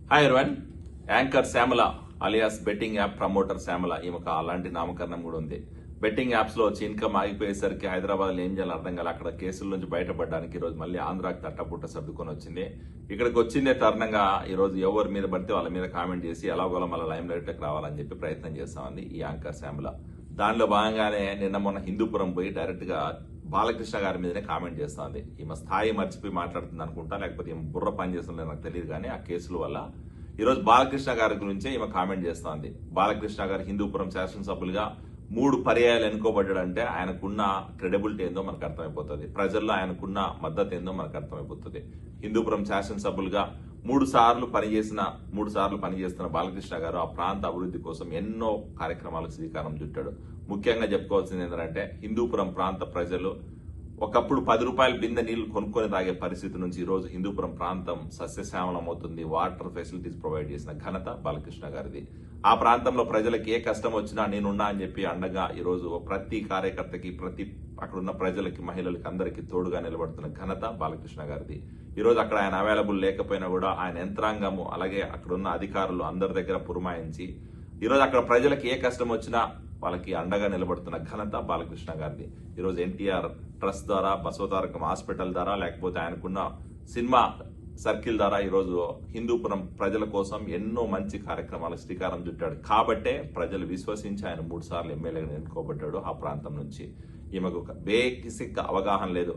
Hi everyone. Anchor Shyamala alias betting app promoter Shyamala ఈమెకు అలాంటి నామకరణం కూడా ఉంది. బెట్టింగ్ యాప్స్ లో వచ్చి ఇన్కమ్ ఆగిపోయేసరికి హైదరాబాద్ ఏం చేయాలి అర్థం కాదు. అక్కడ కేసుల నుంచి బయటపడడానికి ఈ రోజు మళ్ళీ ఆంధ్రాకి తట్టపుట్ట సర్దుకొని వచ్చింది. ఇక్కడికి వచ్చిందే తరుణంగా ఈ రోజు ఎవరి మీద పడితే వాళ్ళ మీద కామెంట్ చేసి ఎలాగోలా మళ్ళీ లైమ్ లైట్ లోకి రావాలని చెప్పి ప్రయత్నం చేస్తా ఉంది ఈ యాంకర్ శ్యామల. దానిలో భాగంగానే నిన్న మొన్న హిందూపురం పోయి డైరెక్ట్ గా బాలకృష్ణ గారి మీదనే కామెంట్ చేస్తుంది. ఈమె స్థాయి మర్చిపోయి మాట్లాడుతుంది అనుకుంటా, లేకపోతే ఈమె బుర్ర పని చేస్తుందో నాకు తెలియదు. కానీ ఆ కేసుల వల్ల ఈరోజు బాలకృష్ణ గారి గురించే ఈమె కామెంట్ చేస్తోంది. బాలకృష్ణ గారు హిందూపురం శాసనసభ్యులుగా 3 పర్యాయాలు ఎన్నుకోబడ్డాడంటే ఆయనకున్న క్రెడిబిలిటీ ఏందో మనకు అర్థమైపోతుంది. ప్రజల్లో ఆయనకున్న మద్దతు ఏందో మనకు అర్థమైపోతుంది. హిందూపురం శాసనసభ్యులుగా 3 సార్లు పనిచేస్తున్న బాలకృష్ణ గారు ఆ ప్రాంత అభివృద్ధి కోసం ఎన్నో కార్యక్రమాలకు శ్రీకారం చుట్టాడు. ముఖ్యంగా చెప్పుకోవాల్సింది ఏంటంటే హిందూపురం ప్రాంత ప్రజలు ఒకప్పుడు 10 రూపాయల బిందె నీళ్లు కొనుక్కొని తాగే పరిస్థితి నుంచి ఈ రోజు హిందూపురం ప్రాంతం సస్యశ్యామలం అవుతుంది. వాటర్ ఫెసిలిటీస్ ప్రొవైడ్ చేసిన ఘనత బాలకృష్ణ గారిది. ఆ ప్రాంతంలో ప్రజలకు ఏ కష్టం వచ్చినా నేనున్నా అని చెప్పి అండగా ఈ రోజు ప్రతి కార్యకర్తకి, అక్కడున్న ప్రజలకి, మహిళలకి అందరికీ తోడుగా నిలబడుతున్న ఘనత బాలకృష్ణ గారిది. ఈ రోజు అక్కడ ఆయన అవైలబుల్ లేకపోయినా కూడా ఆయన యంత్రాంగము అలాగే అక్కడున్న అధికారులు అందరి దగ్గర పురమాయించి ఈ రోజు అక్కడ ప్రజలకు ఏ కష్టం వచ్చినా వాళ్ళకి అండగా నిలబడుతున్న ఘనత బాలకృష్ణ గారిది. ఈరోజు ఎన్టీఆర్ ట్రస్ట్ ద్వారా, బసవతారకం హాస్పిటల్ ద్వారా, లేకపోతే ఆయనకున్న సినిమా సర్కిల్ ద్వారా ఈరోజు హిందూపురం ప్రజల కోసం ఎన్నో మంచి కార్యక్రమాలకు శ్రీకారం చుట్టాడు. కాబట్టే ప్రజలు విశ్వసించి ఆయన 3 సార్లు ఎమ్మెల్యేగా ఎన్నుకోబడ్డాడు. ఆ ప్రాంతం నుంచి ఈమెకు ఒక బేసిక్ అవగాహన లేదు.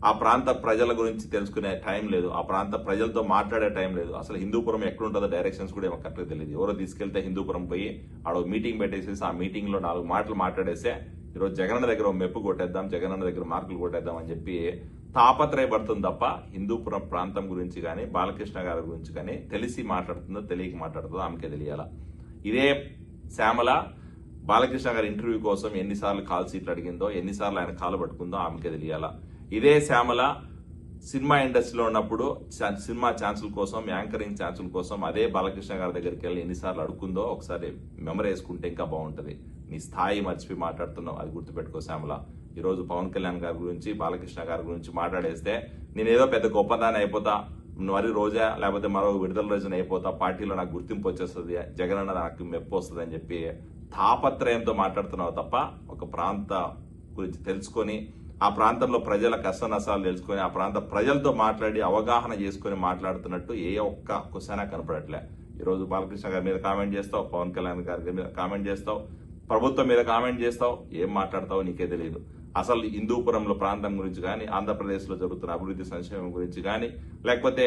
ఆ ప్రాంత ప్రజల గురించి తెలుసుకునే టైం లేదు. ఆ ప్రాంత ప్రజలతో మాట్లాడే టైం లేదు. అసలు హిందూపురం ఎక్కడుంటుందో డైరెక్షన్స్ కూడా ఏమో కరెక్ట్గా తెలియదు. ఎవరో తీసుకెళ్తే హిందూపురం పోయి ఆడ మీటింగ్ పెట్టేసేసి ఆ మీటింగ్ లో 4 మాటలు మాట్లాడేస్తే ఈరోజు జగనన్న దగ్గర మెప్పు కొట్టేద్దాం, జగనన్న దగ్గర మార్కులు కొట్టేద్దాం అని చెప్పి తాపత్రయపడుతుంది తప్ప హిందూపురం ప్రాంతం గురించి కానీ, బాలకృష్ణ గారి గురించి కానీ తెలిసి మాట్లాడుతుందో తెలియక మాట్లాడుతుందో ఆమెకే తెలియాల. ఇదే శ్యామల బాలకృష్ణ గారి ఇంటర్వ్యూ కోసం ఎన్నిసార్లు కాల్ సీట్లు అడిగిందో, ఎన్నిసార్లు ఆయన కాలు పట్టుకుందో ఆమెకే తెలియాల. ఇదే శ్యామల సినిమా ఇండస్ట్రీలో ఉన్నప్పుడు సినిమా ఛాన్సుల కోసం, యాంకరింగ్ ఛాన్సుల కోసం అదే బాలకృష్ణ గారి దగ్గరికి వెళ్ళి ఎన్నిసార్లు అడుక్కుందో ఒకసారి మెమరీ వేసుకుంటే ఇంకా బాగుంటది. నీ స్థాయి మర్చిపోయి మాట్లాడుతున్నావు, అది గుర్తుపెట్టుకో శ్యామల. ఈ రోజు పవన్ కళ్యాణ్ గారి గురించి, బాలకృష్ణ గారి గురించి మాట్లాడేస్తే నేనేదో పెద్ద గొప్పదాన్ని అయిపోతా, మరి రోజా లేకపోతే మరో విడుదల రోజున అయిపోతా, పార్టీలో నాకు గుర్తింపు వచ్చేస్తుంది, జగనన్న నాకు మెప్పు వస్తుంది అని చెప్పి తాపత్రయంతో మాట్లాడుతున్నావు తప్ప ఒక ప్రాంత గురించి తెలుసుకొని, ఆ ప్రాంతంలో ప్రజల కష్ట నష్టాలు తెలుసుకొని, ఆ ప్రాంత ప్రజలతో మాట్లాడి అవగాహన చేసుకుని మాట్లాడుతున్నట్టు ఏ ఒక్క క్వశ్చన్ కనపడట్లే. ఈరోజు బాలకృష్ణ గారి మీద కామెంట్ చేస్తావు, పవన్ కళ్యాణ్ గారి మీద కామెంట్ చేస్తావు, ప్రభుత్వం మీద కామెంట్ చేస్తావు, ఏం మాట్లాడతావో నీకే తెలియదు. అసలు హిందూపురంలో ప్రాంతం గురించి కానీ, ఆంధ్రప్రదేశ్ లో జరుగుతున్న అభివృద్ధి సంక్షేమం గురించి కానీ, లేకపోతే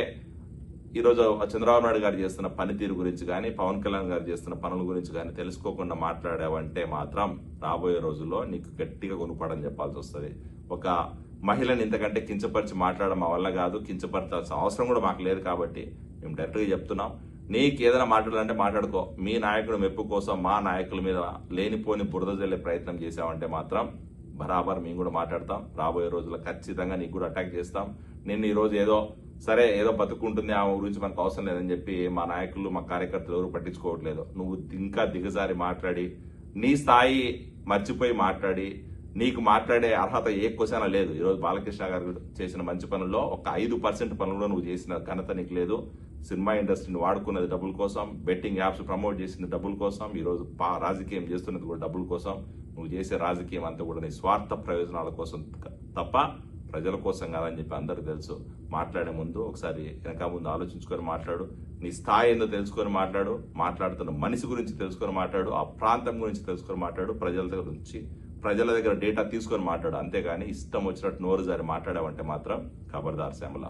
ఈరోజు చంద్రబాబు నాయుడు గారు చేస్తున్న పనితీరు గురించి కానీ, పవన్ కళ్యాణ్ గారు చేస్తున్న పనుల గురించి కానీ తెలుసుకోకుండా మాట్లాడావంటే మాత్రం రాబోయే రోజుల్లో నీకు గట్టిగా కొనుక్కోవడం చెప్పాల్సి వస్తుంది. ఒక మహిళని ఇంతకంటే కించపరిచి మాట్లాడడం మా వల్ల కాదు, కించపరచాల్సిన అవసరం కూడా మాకు లేదు. కాబట్టి మేము డైరెక్ట్ గా చెప్తున్నాం, నీకు ఏదైనా మాట్లాడాలంటే మాట్లాడుకో. మీ నాయకుడు మెప్పు కోసం మా నాయకుల మీద లేనిపోని బురద జల్లే ప్రయత్నం చేశావంటే మాత్రం బరాబర్ మేము కూడా మాట్లాడతాం. రాబోయే రోజుల్లో ఖచ్చితంగా నీకు కూడా అటాక్ చేస్తాం. నిన్ను ఈ రోజు ఏదో బతుకుంటుంది, ఆ గురించి మనకు అవసరం లేదని చెప్పి మా నాయకులు, మా కార్యకర్తలు ఎవరు పట్టించుకోవట్లేదు. నువ్వు ఇంకా దిగజారి మాట్లాడి, నీ స్థాయి మర్చిపోయి మాట్లాడి, నీకు మాట్లాడే అర్హత ఏ క్వశ్చన్ లేదు. ఈరోజు బాలకృష్ణ గారు చేసిన మంచి పనుల్లో ఒక 5% పనుల్లో నువ్వు చేసిన ఘనత నీకు లేదు. సినిమా ఇండస్ట్రీని వాడుకున్నది డబ్బుల కోసం, బెట్టింగ్ యాప్స్ ప్రమోట్ చేసింది డబ్బుల కోసం, ఈరోజు రాజకీయం చేస్తున్నది కూడా డబ్బుల కోసం. నువ్వు చేసే రాజకీయం అంతా కూడా నీ స్వార్థ ప్రయోజనాల కోసం తప్ప ప్రజల కోసం కాదని చెప్పి అందరికీ తెలుసు. మాట్లాడే ముందు ఒకసారి వెనక ముందు ఆలోచించుకొని మాట్లాడు. నీ స్థాయి ఏందో తెలుసుకొని మాట్లాడు. మాట్లాడుతున్న మనిషి గురించి తెలుసుకొని మాట్లాడు. ఆ ప్రాంతం గురించి తెలుసుకొని మాట్లాడు. ప్రజల దగ్గర డేటా తీసుకొని మాట్లాడు. అంతేగాని ఇష్టం వచ్చినట్టు నోరు జారి మాట్లాడావంటే మాత్రం ఖబర్దార్ శ్యామల.